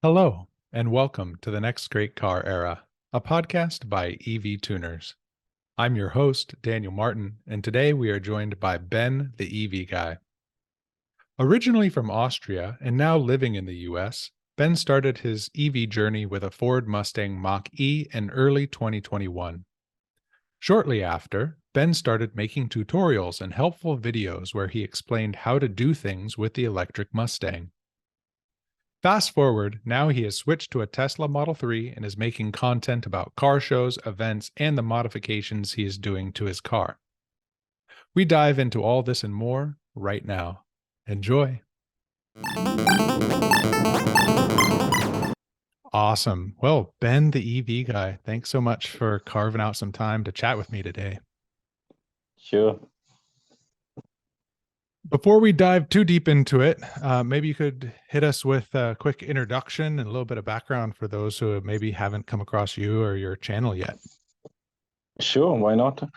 Hello, and welcome to the Next Great Car Era, a podcast by EVTUNERS. I'm your host, Daniel Martin, and today we are joined by Ben, the EV guy. Originally from Austria and now living in the US, Ben started his EV journey with a Ford Mustang Mach E in early 2021. Shortly after, Ben started making tutorials and helpful videos where he explained how to do things with the electric Mustang. Fast forward, now he has switched to a Tesla Model 3 and is making content about car shows, events, and the modifications he is doing to his car. We dive into all this and more right now. Enjoy. Awesome. Well, Ben, the EV guy, thanks so much for carving out some time to chat with me today. Sure. Before we dive too deep into it, maybe you could hit us with a quick introduction and a little bit of background for those who maybe haven't come across you or your channel yet. Sure, why not?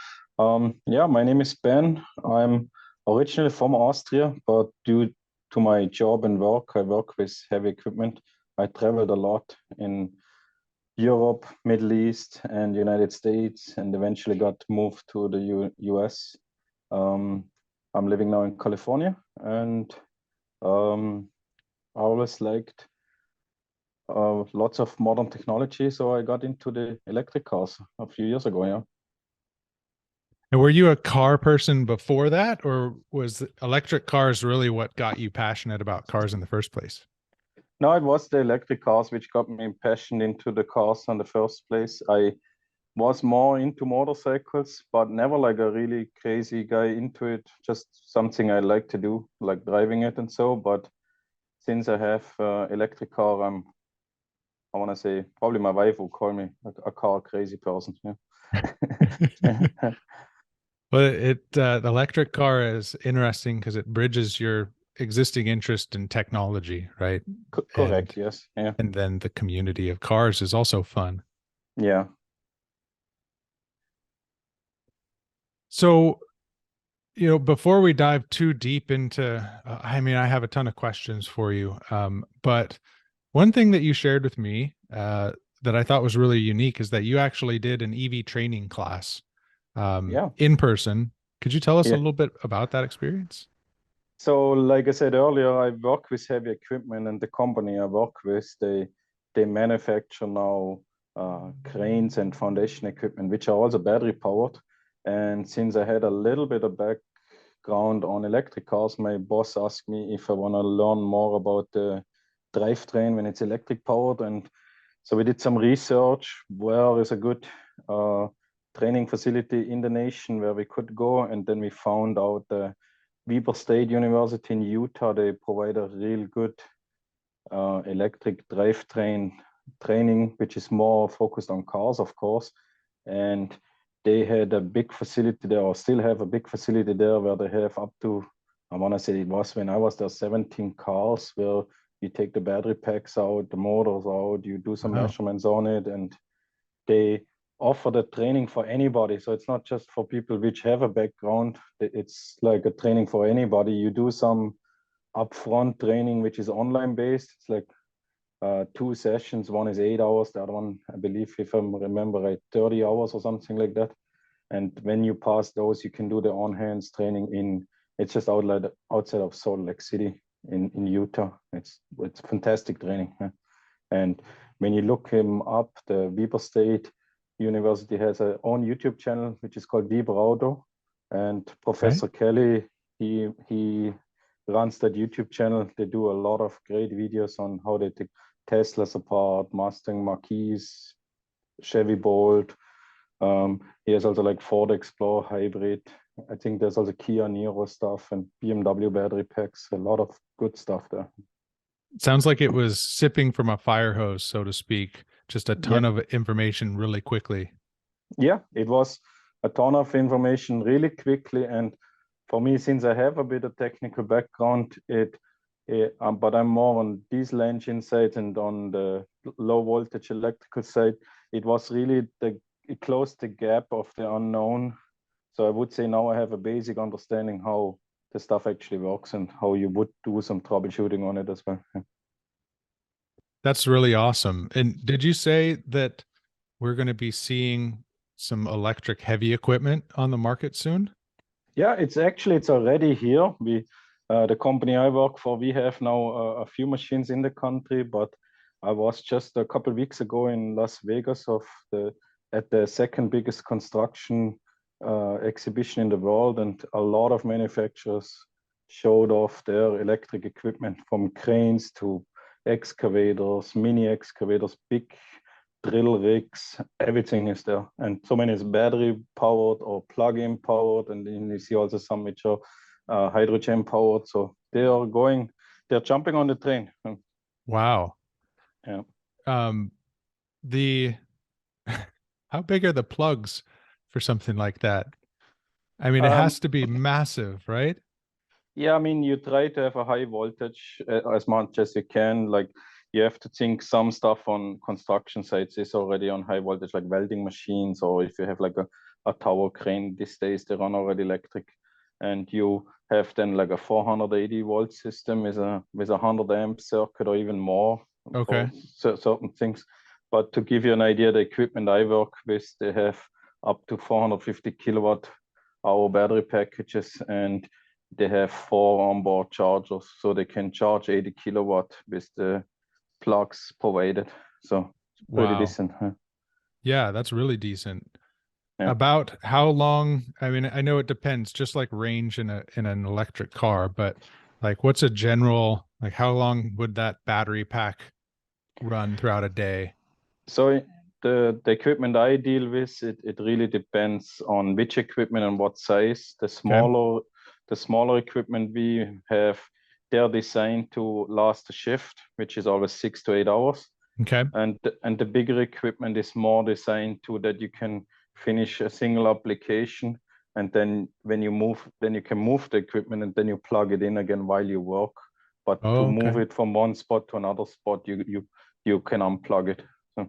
Yeah, my name is Ben. I'm originally from Austria, but due to my job and work, I work with heavy equipment. I traveled a lot in Europe, Middle East, and United States, and eventually got moved to the US. I'm living now in California, and I always liked lots of modern technology, so I got into the electric cars a few years ago, yeah. And were you a car person before that, or was electric cars really what got you passionate about cars in the first place? No, it was the electric cars which got me passionate into the cars in the first place. I was more into motorcycles, but never like a really crazy guy into it. Just something I like to do, like driving it and so. But since I have electric car, I want to say probably my wife will call me a car crazy person. Yeah. But the electric car is interesting because it bridges your existing interest in technology, right? Correct. Yes. Yeah. And then the community of cars is also fun. Yeah. So, before we dive too deep into, I have a ton of questions for you. But one thing that you shared with me that I thought was really unique is that you actually did an EV training class Yeah. in person. Could you tell us a Yeah. little bit about that experience? So, like I said earlier, I work with heavy equipment, and the company I work with, they manufacture now cranes and foundation equipment, which are also battery powered. And since I had a little bit of background on electric cars, my boss asked me if I want to learn more about the drivetrain when it's electric powered. And so we did some research where is a good training facility in the nation where we could go, and then we found out Weber State University in Utah. They provide a real good electric drivetrain training, which is more focused on cars, of course. And they had a big facility there, or still have a big facility there, where they have up to, I want to say it was when I was there, 17 cars, where you take the battery packs out, the motors out, you do some Wow. measurements on it, and they offer the training for anybody. So it's not just for people which have a background. It's like a training for anybody. You do some upfront training, which is online based. It's like 2 sessions. One is 8 hours. The other one, I believe, if I remember right, 30 hours or something like that. And when you pass those, you can do the on-hands training it's just outside of Salt Lake City in Utah. It's fantastic training. Huh? And when you look him up, the Weber State University has a own YouTube channel, which is called Weber Auto. And Professor Kegele, he runs that YouTube channel. They do a lot of great videos on how they take Teslas apart, Mustang Mach E's, Chevy Bolt. He has also like Ford Explorer hybrid. I think there's also Kia Niro stuff and BMW battery packs. A lot of good stuff there. Sounds like it was sipping from a fire hose, so to speak. Just a ton Yeah. of information really quickly. Yeah, it was a ton of information really quickly. And for me, since I have a bit of technical background, but I'm more on diesel engine side and on the low voltage electrical side, it was really it closed the gap of the unknown. So I would say now I have a basic understanding how the stuff actually works and how you would do some troubleshooting on it as well. That's really awesome. And did you say that we're going to be seeing some electric heavy equipment on the market soon? Yeah, it's already here. The company I work for, we have now a few machines in the country, but I was just a couple of weeks ago in Las Vegas at the second biggest construction exhibition in the world, and a lot of manufacturers showed off their electric equipment, from cranes to excavators, mini excavators, big drill rigs, everything is there. And so many is battery powered or plug-in powered. And then you see also some which are hydrogen powered. So they're jumping on the train. Wow. Yeah. Um, the how big are the plugs for something like that? I mean, it Um, has to be massive, right? Yeah, I mean, you try to have a high voltage as much as you can. Like, you have to think some stuff on construction sites is already on high voltage, like welding machines, or if you have like a tower crane these days, they run already electric. And you have then like a 480 volt system with a 100 amp circuit or even more for Okay. certain things. But to give you an idea, the equipment I work with, they have up to 450 kilowatt hour battery packages, and they have 4 onboard chargers, so they can charge 80 kilowatt with the plugs provided. So it's pretty Wow. decent. Huh? Yeah, that's really decent. Yeah. About how long, I mean, I know it depends, just like range in an electric car, but like what's a general, like how long would that battery pack run throughout a day? So the equipment I deal with, it really depends on which equipment and what size. Okay. The smaller equipment we have, they're designed to last a shift, which is always 6 to 8 hours. Okay. And the bigger equipment is more designed to that you can finish a single application, and then when you move, then you can move the equipment and then you plug it in again while you work. But to Oh, move okay. it from one spot to another spot, you can unplug it. So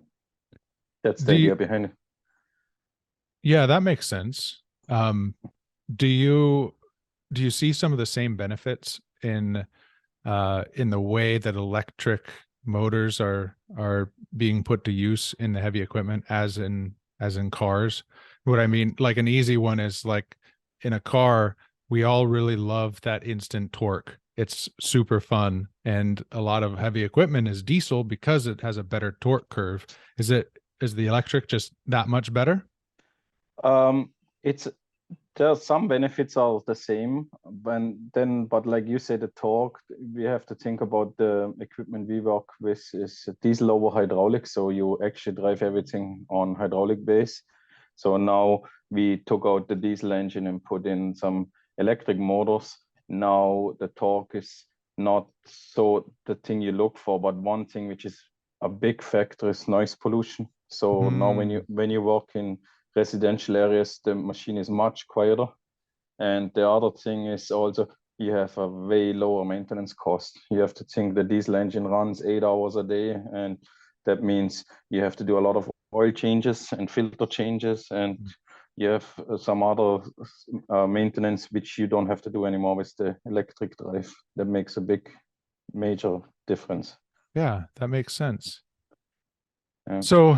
that's the Do you, idea behind it. yeah, that makes sense. Um, do you do you see some of the same benefits in the way that electric motors are being put to use in the heavy equipment as in cars? What I mean, like an easy one is like in a car, we all really love that instant torque. It's super fun, and a lot of heavy equipment is diesel because it has a better torque curve. Is the electric just that much better? Um, it's There are some benefits are the same, but like you said, the torque, we have to think about the equipment we work with is diesel over hydraulic, so you actually drive everything on hydraulic base. So now we took out the diesel engine and put in some electric motors. Now the torque is not so the thing you look for, but one thing which is a big factor is noise pollution. So now Mm. when you work in residential areas, the machine is much quieter. And the other thing is also you have a way lower maintenance cost. You have to think the diesel engine runs 8 hours a day, and that means you have to do a lot of oil changes and filter changes, and you have some other maintenance which you don't have to do anymore with the electric drive. That makes a big, major difference. Yeah, that makes sense. Yeah. So,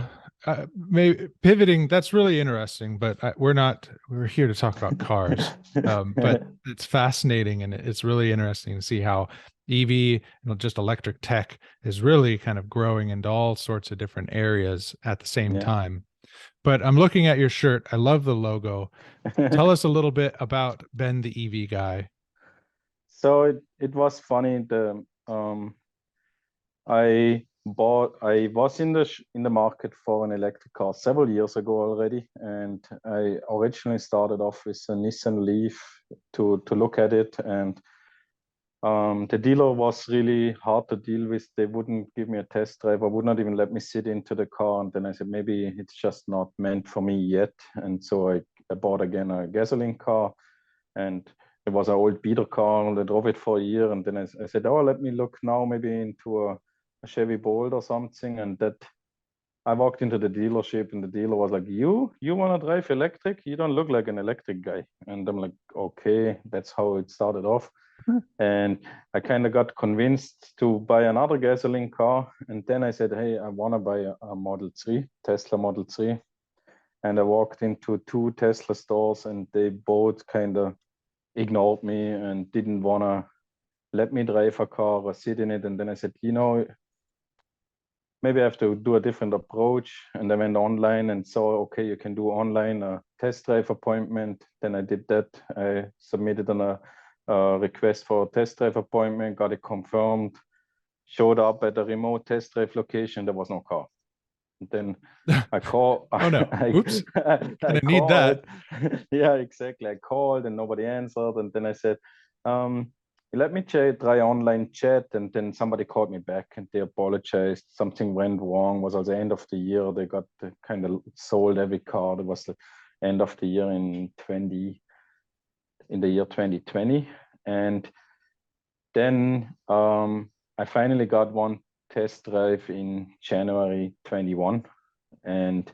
maybe pivoting, that's really interesting, but we're here to talk about cars. But it's fascinating and it's really interesting to see how EV, just electric tech, is really kind of growing into all sorts of different areas at the same Yeah. time. But I'm looking at your shirt. I love the logo. Tell us a little bit about Ben the EV guy. So it was funny. I was in the market for an electric car several years ago already, and I originally started off with a Nissan Leaf to look at it, and the dealer was really hard to deal with. They wouldn't give me a test drive, or would not even let me sit into the car. And then I said, maybe it's just not meant for me yet. And so I bought again a gasoline car, and it was an old beater car, and I drove it for a year. And then I said, oh, let me look now maybe into a Chevy Bolt or something. And that I walked into the dealership, and the dealer was like, you want to drive electric? You don't look like an electric guy. And I'm like, okay, that's how it started off. And I kind of got convinced to buy another gasoline car. And then I said, hey, I want to buy a Model 3, Tesla Model 3. And I walked into 2 Tesla stores and they both kind of ignored me and didn't want to let me drive a car or sit in it. And then I said, maybe I have to do a different approach. And I went online and saw, okay, you can do online a test drive appointment. Then I did that. I submitted a request for a test drive appointment, got it confirmed, showed up at a remote test drive location. There was no car. And then I called. Oh no! Oops! I Gonna need that. Yeah, exactly. I called and nobody answered. And then I said, let me try online chat. And then somebody called me back and they apologized. Something went wrong. It was at the end of the year. They got kind of sold every car. It was the end of the year in the year 2020. And then I finally got one test drive in January 21. And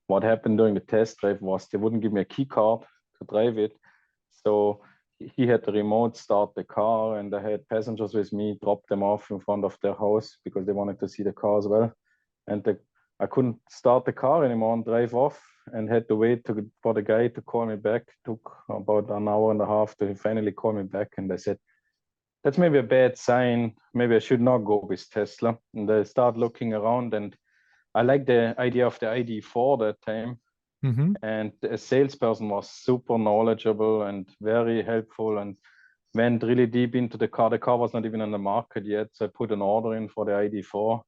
what happened during the test drive was they wouldn't give me a key card to drive it. So he had the remote start the car, and I had passengers with me, drop them off in front of their house because they wanted to see the car as well. And I couldn't start the car anymore and drive off, and had to wait for the guy to call me back. Took about an hour and a half to finally call me back. And I said, that's maybe a bad sign. Maybe I should not go with Tesla. And I start looking around, and I like the idea of the ID4 that time. Mm-hmm. And the salesperson was super knowledgeable and very helpful and went really deep into the car. The car was not even on the market yet. So I put an order in for the ID4.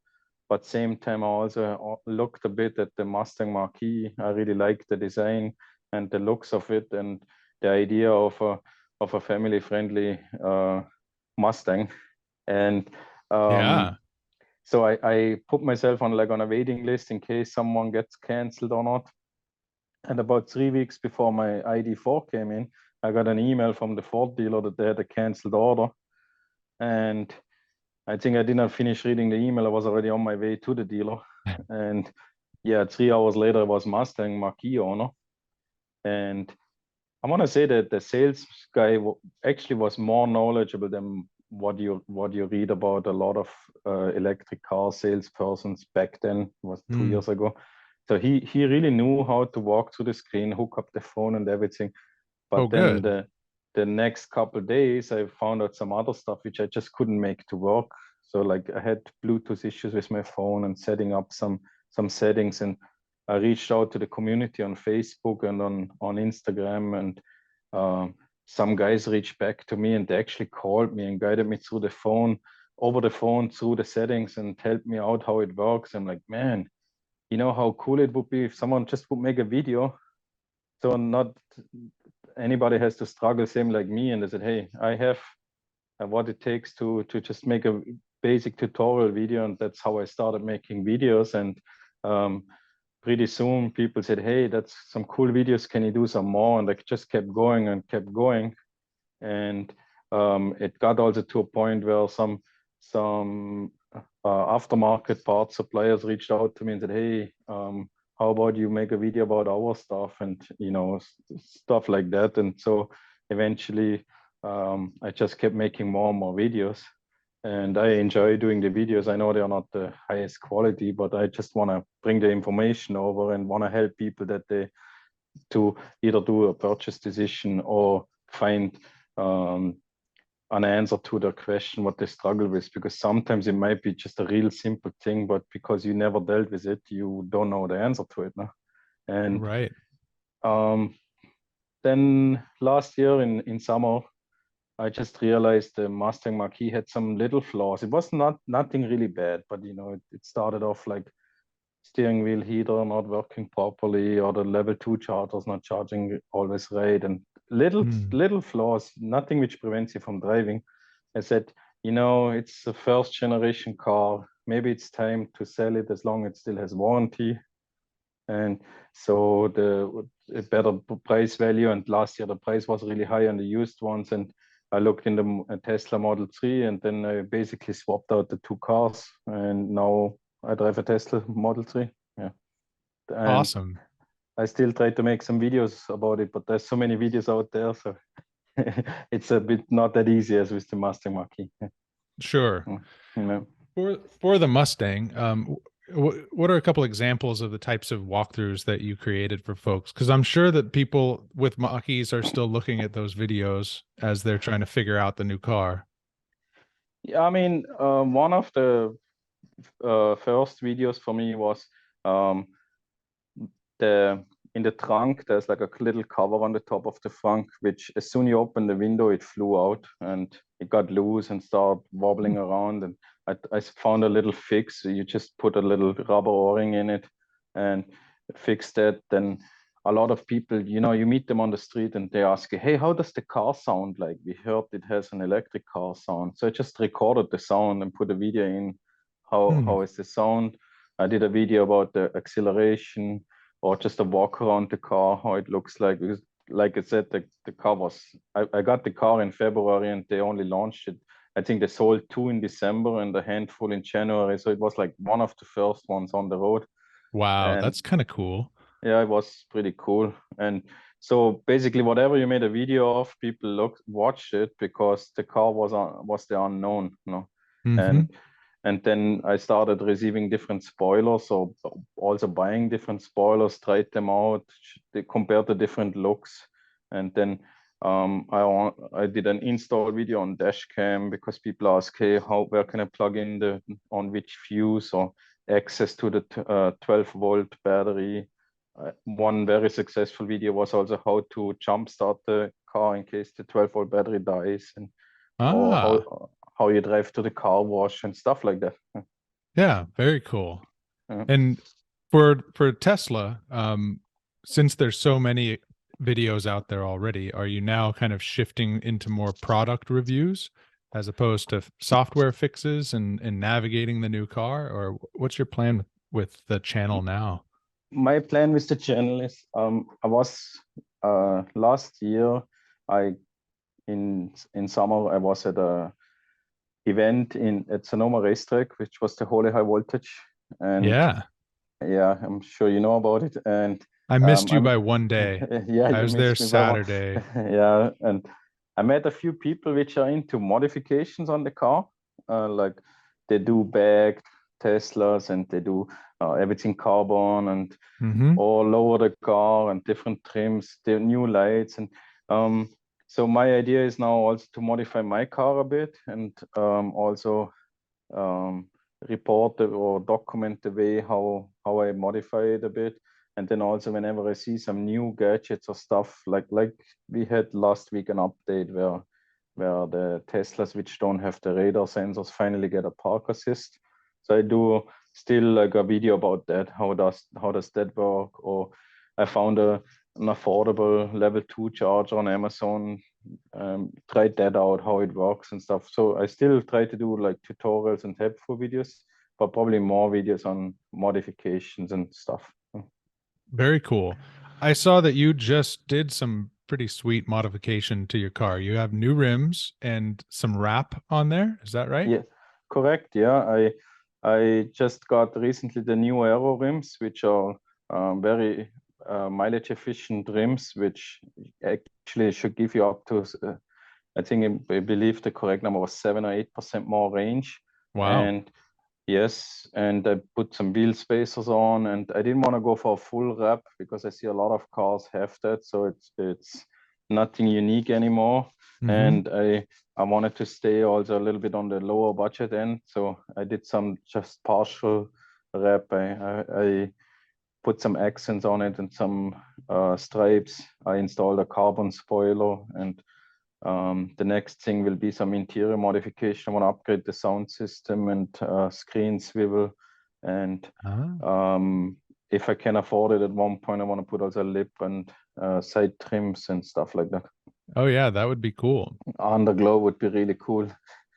But same time, I also looked a bit at the Mustang Mach E. I really liked the design and the looks of it and the idea of a family-friendly Mustang. And Yeah. so I put myself on a waiting list in case someone gets canceled or not. And about 3 weeks before my ID4 came in, I got an email from the Ford dealer that they had a canceled order. And I think I did not finish reading the email. I was already on my way to the dealer. And yeah, 3 hours later, I was Mustang Mach E owner. And I want to say that the sales guy actually was more knowledgeable than what you read about a lot of electric car salespersons back then. It was 2 years ago. So he really knew how to walk through the screen, hook up the phone and everything. But then good. the next couple of days, I found out some other stuff which I just couldn't make to work. So like I had Bluetooth issues with my phone and setting up some settings, and I reached out to the community on Facebook and on Instagram, and some guys reached back to me and they actually called me and guided me through the phone, over the phone, through the settings, and helped me out how it works. I'm like, man, you know how cool it would be if someone just would make a video, so not anybody has to struggle same like me. And they said, hey, I have what it takes to just make a basic tutorial video. And that's how I started making videos. And pretty soon people said, hey, that's some cool videos, can you do some more? And I just kept going and kept going. And it got also to a point where some aftermarket parts suppliers reached out to me and said, hey, how about you make a video about our stuff, and stuff like that. And so eventually I just kept making more and more videos, and I enjoy doing the videos. I know they are not the highest quality, but I just want to bring the information over and want to help people that they to either do a purchase decision or find an answer to their question, what they struggle with, because sometimes it might be just a real simple thing, but because you never dealt with it, you don't know the answer to it. No? And right. Then last year in summer, I just realized the Mustang Mach E had some little flaws. It was nothing really bad, but it started off like steering wheel heater not working properly, or the level 2 chargers not charging always right, and little flaws, nothing which prevents you from driving. I said, it's a first generation car. Maybe it's time to sell it as long as it still has warranty. And so the better price value. And last year the price was really high on the used ones. And I looked in the Tesla Model 3, and then I basically swapped out the 2 cars. And now I drive a Tesla Model 3. Yeah. And awesome. I still try to make some videos about it, but there's so many videos out there. So it's a bit not that easy as with the Mustang Mach E. Sure. Yeah. For the Mustang, what are a couple examples of the types of walkthroughs that you created for folks? Because I'm sure that people with Mach-Es are still looking at those videos as they're trying to figure out the new car. Yeah, I mean, one of the first videos for me was um, the in the trunk. There's like a little cover on the top of the trunk, which as soon you open the window, it flew out and it got loose and started wobbling around. And I found a little fix. You just put a little rubber O-ring in it and fix that. Then a lot of people, you meet them on the street and they ask you, hey, how does the car sound like? We heard it has an electric car sound. So I just recorded the sound and put a video in. How is the sound? I did a video about the acceleration or just a walk around the car, how it looks like. Because, like I said, the car was, I got the car in February and they only launched it. I think they sold 2 in December and a handful in January. So it was like one of the first ones on the road. Wow, And that's kind of cool. yeah, it was pretty cool. And so basically, whatever you made a video of, people watched it because the car was the unknown, Mm-hmm. and then I started receiving different spoilers, or also buying different spoilers, tried them out, they compared the different looks, and then I did an install video on dash cam because people ask, hey, where can I plug in on which fuse or access to the 12-volt battery. One very successful video was also how to jumpstart the car in case the 12-volt battery dies, and or Ah, how you drive to the car wash and stuff like that. yeah, very cool. Yeah. And for Tesla, since there's so many videos out there already, are you now kind of shifting into more product reviews as opposed to software fixes and navigating the new car? Or what's your plan with the channel now? My plan with the channel is I was last year I in summer I was at a event at Sonoma Racetrack, which was the Holy High Voltage, and Yeah, yeah, I'm sure you know about it. And I missed you I'm by one day. yeah, I you was there missed me by one. Saturday. Yeah, and I met a few people which are into modifications on the car, like they do bagged Teslas and they do everything carbon and Mm-hmm. or lower the car and different trims, the new lights. And so my idea is now also to modify my car a bit and also um, report or document the way how I modify it a bit. And then also whenever I see some new gadgets or stuff, like we had last week an update where the Teslas which don't have the radar sensors finally get a park assist. So I do still like a video about that. How does that work? Or I found an affordable level 2 charger on Amazon, tried that out, how it works and stuff. So I still try to do like tutorials and helpful videos, but probably more videos on modifications and stuff. Very cool. I saw that you just did some pretty sweet modification to your car. You have new rims and some wrap on there. Is that right? Yeah, correct. Yeah, I just got recently the new aero rims, which are very mileage efficient rims, which actually should give you up to I believe the correct number was 7 or 8% more range. Wow. And yes, and I put some wheel spacers on, and I didn't want to go for a full wrap because I see a lot of cars have that, so it's nothing unique anymore. Mm-hmm. And I wanted to stay also a little bit on the lower budget end, so I did some just partial wrap. I put some accents on it and some stripes. I installed a carbon spoiler, and the next thing will be some interior modification. I want to upgrade the sound system and screen swivel. And Ah. if I can afford it at one point, I want to put also lip and side trims and stuff like that. Oh yeah, that would be cool. Underglow would be really cool.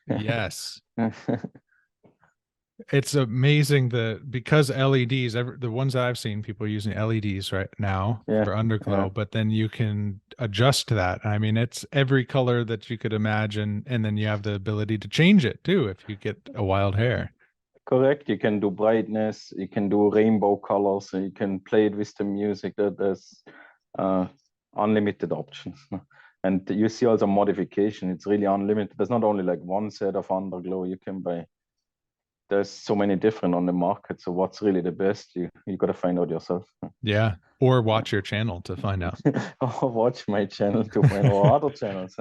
Yes. It's amazing because LEDs, the ones that I've seen people using LEDs right now Yeah, for yeah, underglow, but then you can adjust that. I mean, it's every color that you could imagine, and then you have the ability to change it too if you get a wild hair. correct. You can do brightness, you can do rainbow colors, you can play it with the music. There's uh, unlimited options. And you see also modification. It's really unlimited. There's not only like one set of underglow you can buy. There's so many different on the market. So what's really the best? You got to find out yourself. Yeah. Or watch your channel to find out. Or watch my channel to find or other channels.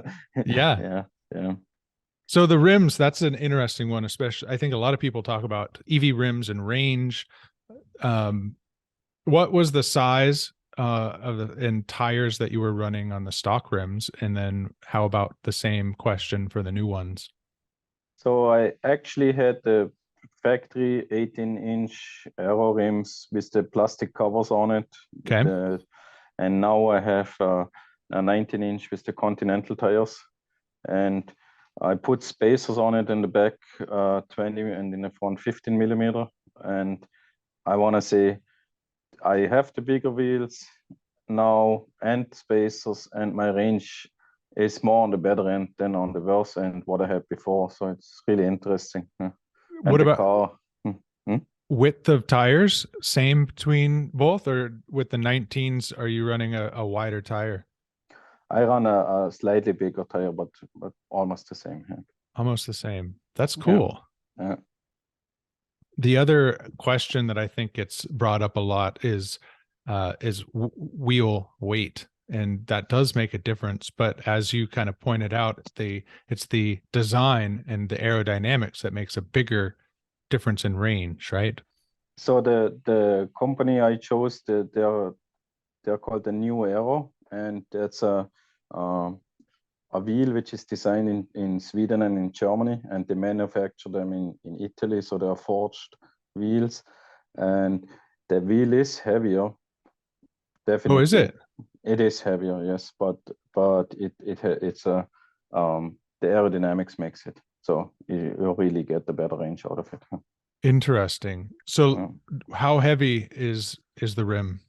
Yeah. Yeah. So the rims, that's an interesting one, especially I think a lot of people talk about EV rims and range. What was the size of the and tires that you were running on the stock rims? And then how about the same question for the new ones? So I actually had the factory 18-inch aero rims with the plastic covers on it. Okay. And now I have a 19-inch with the Continental tires. And I put spacers on it in the back, 20, and in the front 15 millimeter. And I want to say I have the bigger wheels now and spacers, and my range is more on the better end than on the worse end what I had before. So it's really interesting. And What the about car? width of tires? Same between both, or with the 19s, are you running a wider tire? I run a slightly bigger tire, but almost the same. Yeah. Almost the same. That's cool. Yeah. The other question that I think gets brought up a lot is wheel weight, and that does make a difference. But as you kind of pointed out, it's the design and the aerodynamics that makes a bigger difference in range, right? So the company I chose, they're called the New Aero, and that's a wheel which is designed in Sweden and in Germany, and they manufacture them in Italy. So they are forged wheels, and the wheel is heavier. Definitely. Oh, is it? It is heavier, yes, but it's a the aerodynamics makes it so you really get the better range out of it. Interesting. So, how heavy is the rim?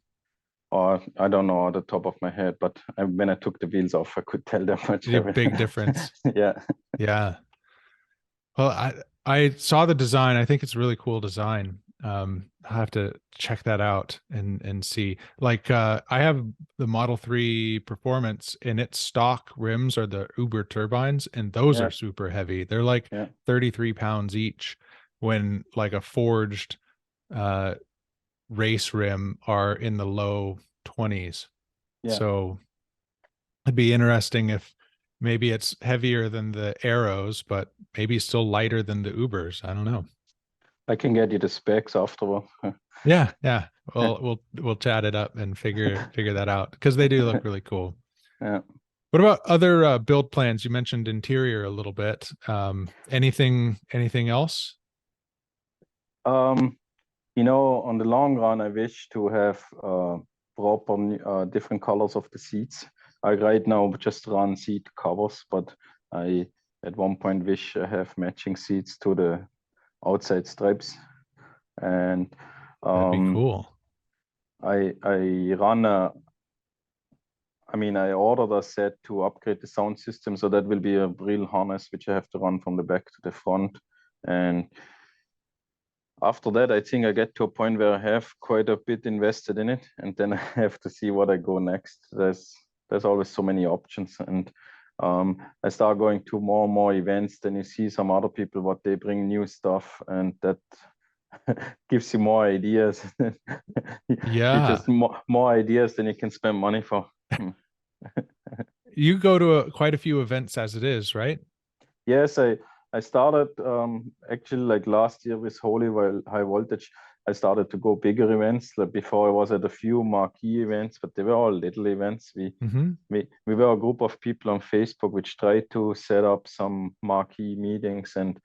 I don't know at the top of my head, but when I took the wheels off, I could tell that much. A big difference. Yeah. Yeah. Well, I saw the design. I think it's a really cool design. I'll have to check that out and see. Like I have the Model 3 Performance, and its stock rims are the Uber turbines, and those are super heavy. They're like 33 pounds each, when like a forged race rim are in the low 20s. So it'd be interesting if maybe it's heavier than the Arrows, but maybe still lighter than the Ubers. I don't know. I can get you the specs afterward. Yeah. Well, we'll chat it up and figure that out, because they do look really cool. Yeah. What about other build plans? You mentioned interior a little bit. Anything else? On the long run, I wish to have proper different colors of the seats. I right now just run seat covers, but I at one point wish I have matching seats to the outside stripes. And That'd be cool. I ordered a set to upgrade the sound system, so that will be a real harness which I have to run from the back to the front. And after that, I think I get to a point where I have quite a bit invested in it, and then I have to see what I go next. There's always so many options, and I start going to more and more events. Then you see some other people what they bring new stuff, and that gives you more ideas. Yeah, just more ideas than you can spend money for. You go to quite a few events as it is, right? Yes, I started actually like last year with High Voltage. I started to go bigger events. Like before, I was at a few Mach E events, but they were all little events. We were a group of people on Facebook which tried to set up some Mach E meetings, and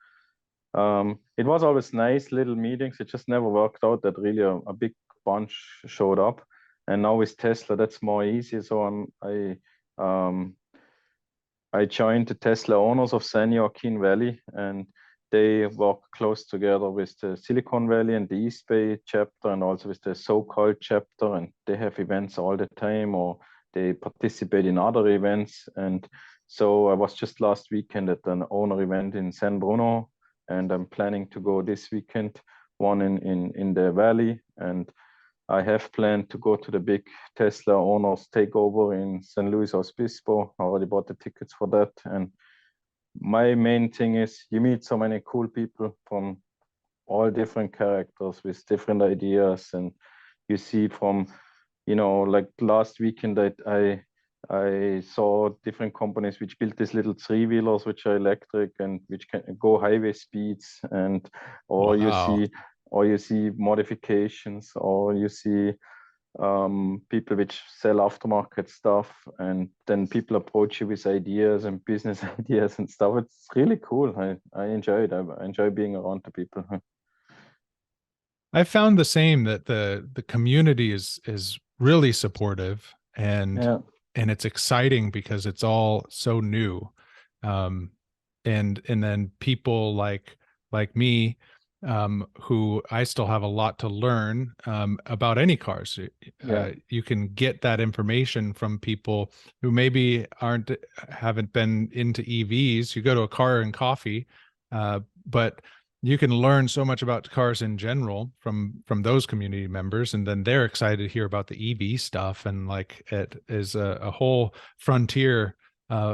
it was always nice little meetings. It just never worked out that really a big bunch showed up. And now with Tesla, that's more easy. So I joined the Tesla owners of San Joaquin Valley, and they work close together with the Silicon Valley and the East Bay chapter, and also with the SoCal chapter. And they have events all the time, or they participate in other events. And so I was just last weekend at an owner event in San Bruno, and I'm planning to go this weekend, one in the valley. And I have planned to go to the big Tesla owners takeover in St. Louis Obispo. I already bought the tickets for that. And my main thing is you meet so many cool people from all different characters with different ideas, and you see from, like last weekend that I saw different companies which built these little three-wheelers which are electric and which can go highway speeds, and or Wow. you see modifications, or you see people which sell aftermarket stuff, and then people approach you with ideas and business ideas and stuff. It's really cool. I enjoy it. I enjoy being around the people. I found the same, that the community is really supportive, Yeah, and it's exciting because it's all so new. Um, and then people like me, who I still have a lot to learn about any cars. yeah, You can get that information from people who maybe haven't been into EVs. You go to a car and coffee, but you can learn so much about cars in general from those community members, and then they're excited to hear about the EV stuff, and like it is a whole frontier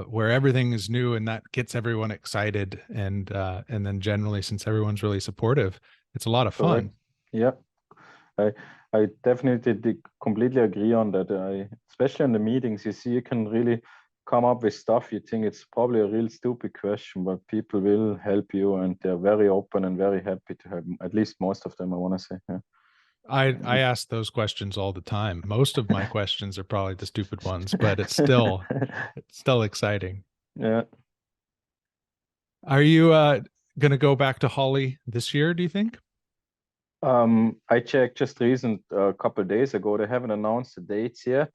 where everything is new, and that gets everyone excited. And then generally, since everyone's really supportive, it's a lot of correct. fun. Yeah, I I definitely completely agree on that. Especially in the meetings, you see, you can really come up with stuff. You think it's probably a real stupid question, but people will help you, and they're very open and very happy to help. At least most of them, I want to say. Yeah. I ask those questions all the time. Most of my questions are probably the stupid ones, but it's still exciting. Yeah. Are you going to go back to Holly this year, do you think? I checked just recent a couple of days ago. They haven't announced the dates yet,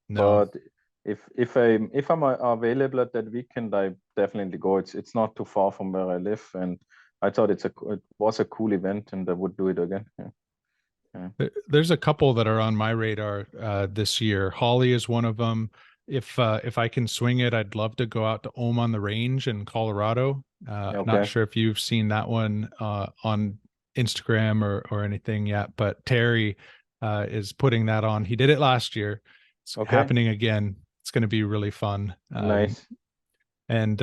No. but if I'm available at that weekend, I definitely go. It's not too far from where I live, and I thought it was a cool event, and I would do it again. Yeah. Yeah. There's a couple that are on my radar this year. Holly is one of them. If I can swing it, I'd love to go out to Ohm on the Range in Colorado. Not Okay. sure if you've seen that one on Instagram or anything yet, but Terry is putting that on. He did it last year. It's Okay. happening again. It's going to be really fun. Nice. And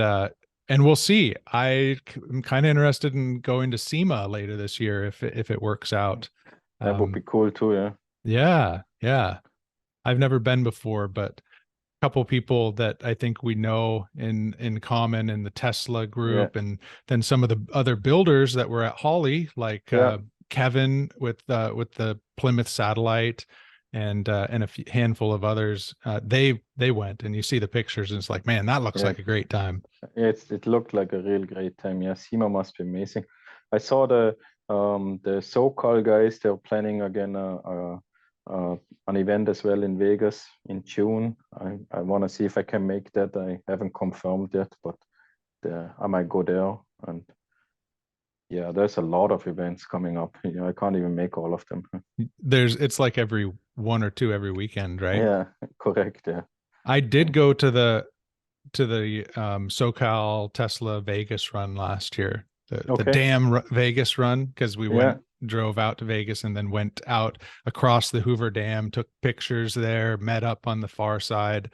we'll see. I'm kind of interested in going to SEMA later this year if it works out. That would be Um, cool too. Yeah. yeah, yeah. I've never been before, but a couple people that I think we know in common in the Tesla Yeah. group, and then some of the other builders that were at Holly, like Yeah. Kevin with the Plymouth Satellite, and a handful of others. They went, and you see the pictures, and it's like, man, that looks Yeah. like a great time. It looked like a real great time. Yeah, SEMA must be amazing. I saw the SoCal guys. They're planning again an event as well in Vegas in June. I want to see if I can make that. I haven't confirmed yet, but I might go there. And yeah, there's a lot of events coming up. I can't even make all of them. It's like every one or two every weekend, right? Yeah, correct. Yeah. I Yeah. did go to the SoCal Tesla Vegas run last year, the Okay. damn Vegas run, because we Yeah. drove out to Vegas and then went out across the Hoover Dam, took pictures there, met up on the far side.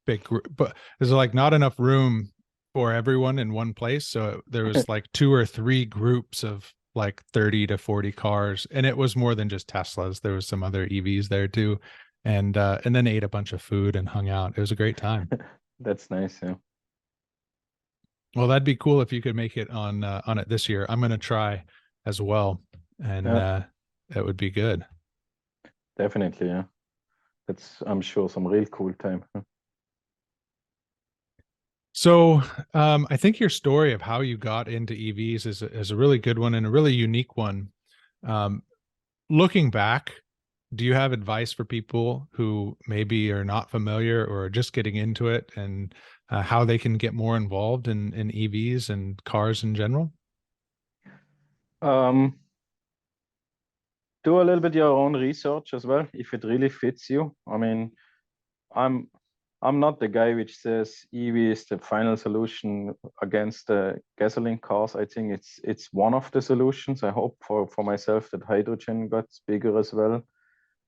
Big group, but there's like not enough room for everyone in one place, so there was like two or three groups of like 30 to 40 cars, and it was more than just Teslas. There was some other EVs there too, and then ate a bunch of food and hung out. It was a great time. That's nice. Yeah. Well, that'd be cool if you could make it on it this year. I'm going to try as well, and Yeah. that would be good. Definitely. Yeah. That's, I'm sure, some real cool time. So, I think your story of how you got into EVs is a really good one and a really unique one. Um, Looking back, do you have advice for people who maybe are not familiar or are just getting into it, and how they can get more involved in EVs and cars in general? Um, do a little bit your own research as well if it really fits you. I mean, I'm I'm not the guy which says EV is the final solution against the gasoline cars. I think it's one of the solutions. I hope for myself that hydrogen gets bigger as well.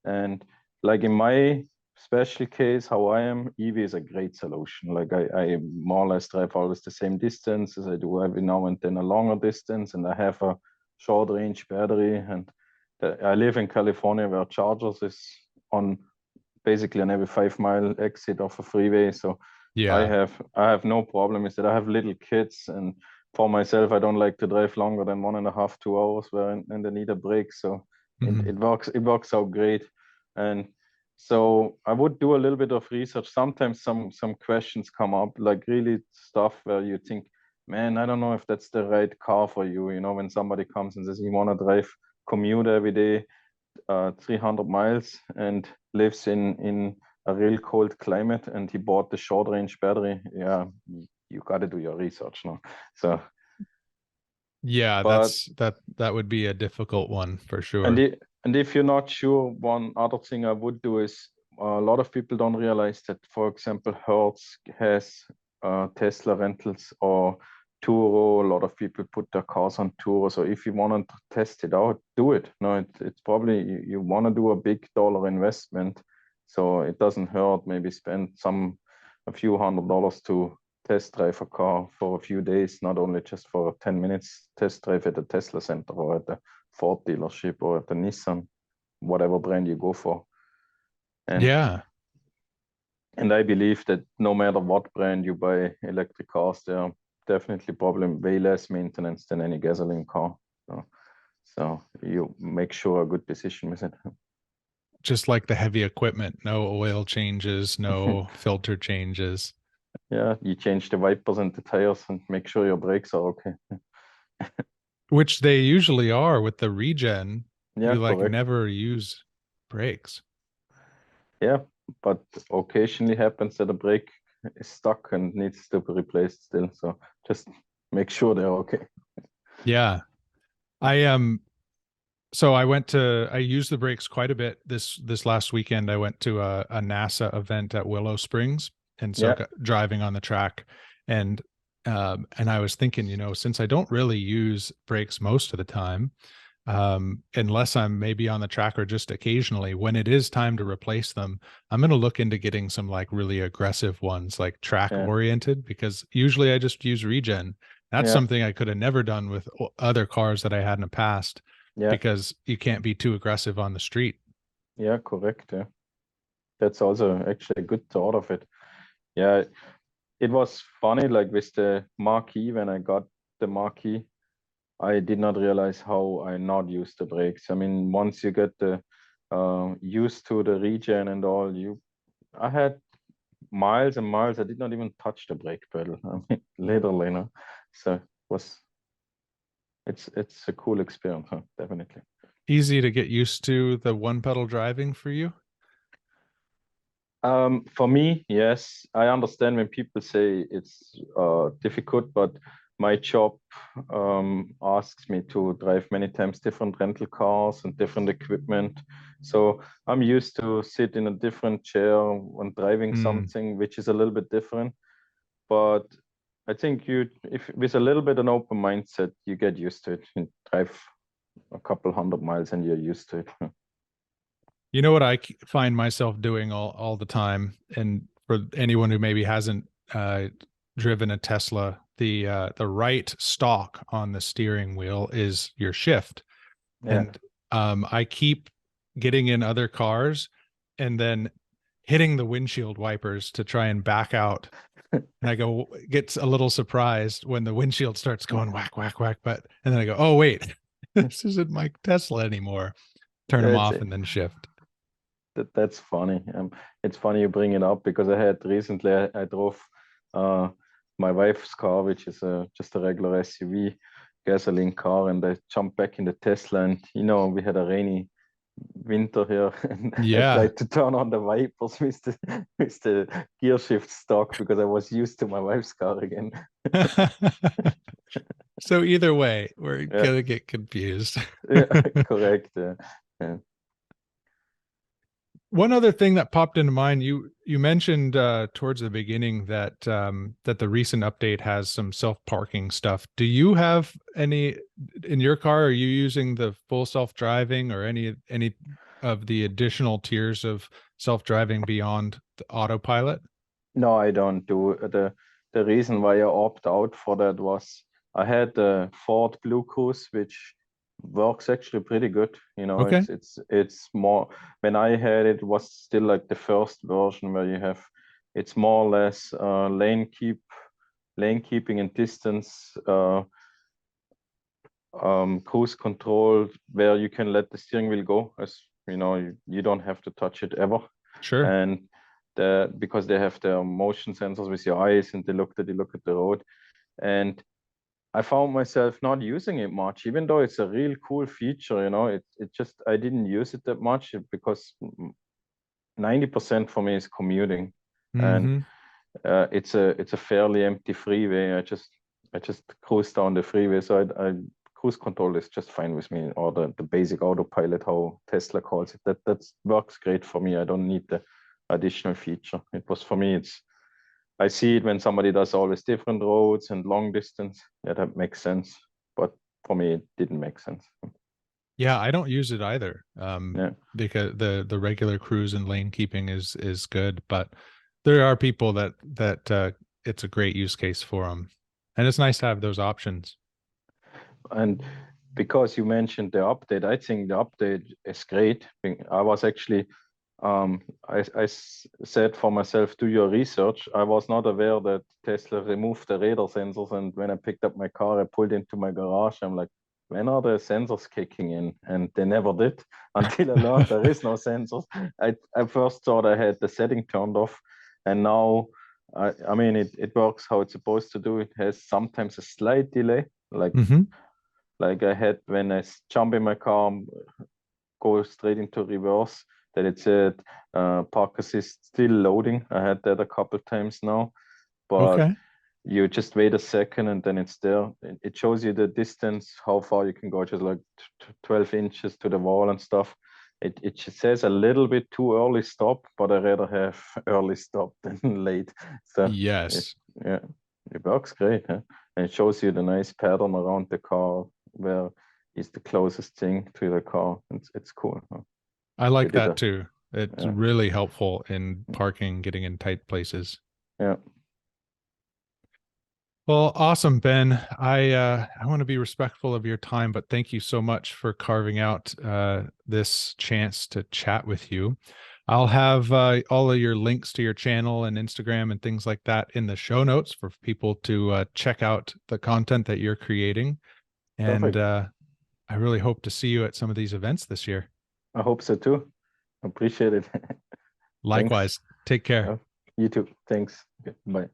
And like in my special case, how I am, EV is a great solution. Like I more or less drive always the same distance as I do every now and then a longer distance, and I have a short range battery. And I live in California where chargers is on basically on every 5 mile exit of a freeway. So Yeah. I have no problem with that. I have little kids, and for myself, I don't like to drive longer than 1.5, 2 hours where and I need a break. So Mhm. it works out great. And so I would do a little bit of research. Sometimes some questions come up, like really stuff where you think, man, I don't know if that's the right car for you. You know, when somebody comes and says you want to drive commute every day, 300 miles and lives in a real cold climate, and he bought the short range battery. Yeah, you got to do your research now. So, Yeah, but that would be a difficult one for and sure. the, and if you're not sure, one other thing I would do is a lot of people don't realize that, for example, Hertz has Tesla rentals or Turo. A lot of people put their cars on Turo. So if you want to test it out, do it. No, it's probably you want to do a big dollar investment, so it doesn't hurt. Maybe spend a few $100s to test drive a car for a few days, not only just for a 10 minutes test drive at the Tesla center or at the Ford dealership or at the Nissan, whatever brand you go for. And Yeah. and I believe that no matter what brand you buy electric cars, they are definitely probably way less maintenance than any gasoline car. So you make sure a good decision with it. Just like the heavy equipment, no oil changes, no filter changes, Yeah, you change the wipers and the tires and make sure your brakes are okay. which they usually are with the regen. Yeah, You like correct. never use brakes. Yeah, but occasionally happens that a brake is stuck and needs to be replaced still. So just make sure they're okay. Yeah. I so I used the brakes quite a bit this last weekend. I went to a NASA event at Willow Springs, and so Yeah, driving on the track, and and I was thinking, since I don't really use brakes most of the time, unless I'm maybe on the track or just occasionally, when it is time to replace them, I'm going to look into getting some like really aggressive ones, like track yeah, oriented, because usually I just use regen. That's yeah, something I could have never done with other cars that I had in the past, yeah, because you can't be too aggressive on the street. yeah, correct. Yeah, that's also actually a good thought of it. Yeah, it was funny, like with the Mach E, when I got the Mach E, I did not realize how I not used the brakes. I mean, once you get the used to the regen and all, I had miles and miles. I did not even touch the brake pedal. I mean, literally, So it's a cool experience, huh? Definitely. Easy to get used to the one pedal driving for you. For me, yes, I understand when people say it's difficult, but my job asks me to drive many times different rental cars and different equipment. So I'm used to sit in a different chair and driving Hmm. something which is a little bit different. But I think if with a little bit an open mindset, you get used to it. You drive a couple 100 miles and you're used to it. You know what I find myself doing all the time, and for anyone who maybe hasn't driven a Tesla, the right stalk on the steering wheel is your shift, Yeah. and I keep getting in other cars and then hitting the windshield wipers to try and back out. And I go, gets a little surprised when the windshield starts going whack, whack, whack. But, and then I go, oh, wait, this isn't my Tesla anymore. Turn them That's off it. and then shift. That's funny. It's funny you bring it up because I had recently I drove uh, my wife's car, which is just a regular SUV gasoline car, and I jumped back in the Tesla, and we had a rainy winter here, and I Yeah. tried to turn on the wipers with the gear shift stock because I was used to my wife's car again. So either way, we're Yeah, gonna get confused. yeah, correct. Yeah. One other thing that popped into mind, you mentioned towards the beginning that that the recent update has some self-parking stuff. Do you have any in your car? Are you using the full self-driving or any of the additional tiers of self-driving beyond the autopilot? No, I don't do the reason why I opt out for that was I had the Ford Blue Cruise, which works actually pretty good. You know, Okay. it's more when I had it was still like the first version where you have it's more or less lane keeping and distance cruise control where you can let the steering wheel go, as you know, you don't have to touch it ever. Sure. And because they have their motion sensors with your eyes and they look at the road. And I found myself not using it much, even though it's a real cool feature. You know, it just I didn't use it that much because 90% for me is commuting, and Mm-hmm. it's a fairly empty freeway. I just cruise down the freeway, so I cruise control is just fine with me, or the basic autopilot, how Tesla calls it. That works great for me. I don't need the additional feature. It was for me. I see it when somebody does always different roads and long distance. Yeah, that makes sense. But for me, it didn't make sense. Yeah, I don't use it either. Yeah. Because the regular cruise and lane keeping is good, but there are people that it's a great use case for them, and it's nice to have those options. And because you mentioned the update, I think the update is great. I was actually, I said for myself, do your research. I was not aware that Tesla removed the radar sensors. And when I picked up my car, I pulled into my garage. I'm like, when are the sensors kicking in? And they never did until I learned there is no sensors. I first thought I had the setting turned off. And now, I mean, it works how it's supposed to do. It has sometimes a slight delay, Mm-hmm. like I had when I jump in my car, go straight into reverse, that it said park assist still loading. I had that a couple times now, but Okay. you just wait a second and then it's there. It shows you the distance, how far you can go, just like 12 inches to the wall and stuff. It says a little bit too early stop, but I rather have early stop than late. So it, Yes. yeah, it works great. Huh? And it shows you the nice pattern around the car where is the closest thing to the car. It's cool. Huh? I They like did that a too. It's yeah, really helpful in parking, getting in tight places. yeah, Well, awesome, Ben. I want to be respectful of your time, but thank you so much for carving out this chance to chat with you. I'll have all of your links to your channel and Instagram and things like that in the show notes for people to check out the content that you're creating. And perfect. I really hope to see you at some of these events this year. I hope so too. Appreciate it. Thanks. Likewise, take care. Uh, you too. Thanks. Okay, bye.